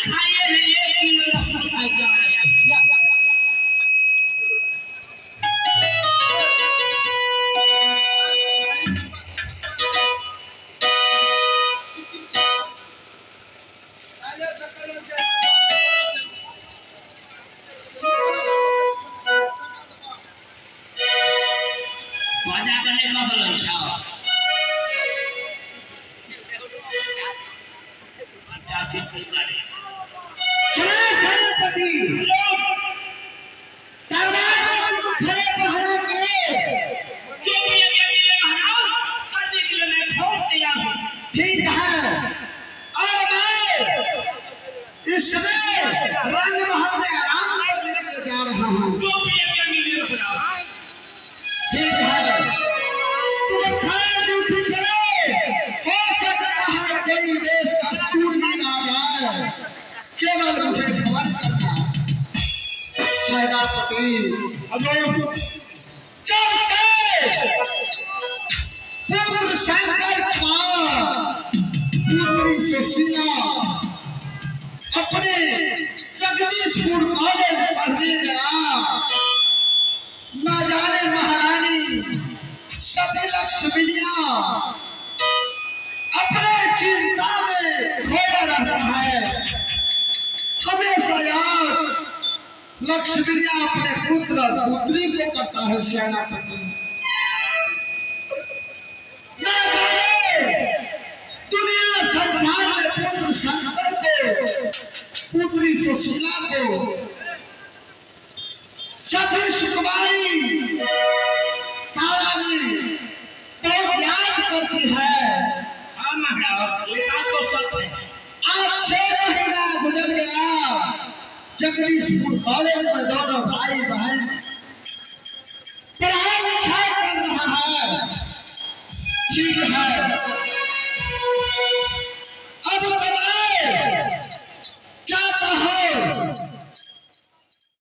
खाए हैं 1 किलो सेनापति दरबार में तुम खड़े पहरा के जो भी आज्ञा मिले महाराज करने के लिए मैं बहुत तैयार हूँ। ठीक है। और मैं इस समय रंग महल में आराम करने के लिए जा रहा हूँ। जो भी आज्ञा मिले महाराज। ठीक है। सुरक्षा ड्यूटी करे। हो सकता है कोई देश का सूरवीर आ जाए, केवल मुझे खबर करना। सेनापति जब से पुत्र शंकर का पुत्री सुशीला अपने जगदीशपुर कॉलेज पढ़ने गया, न जाने महारानी सती लक्ष्मीनिया अपने चिंता में खोया रहता है। हमेशा याद लक्ष्मीनिया अपने पुत्र और पुत्री को करता है। सेनापति न जाने दुनिया संसार में पुत्र शंकर को पुत्री सुशीला को सती सुकुमारी तारानी बहुत याद करती है। हाँ महाराज ये बात तो सच है। आज 6 महीना गुजर गया, जगदीशपुर कॉलेज में दोनों भाई बहन पढ़ाई लिखाई कर रहा है। ठीक है। अब मैं चाहता हूँ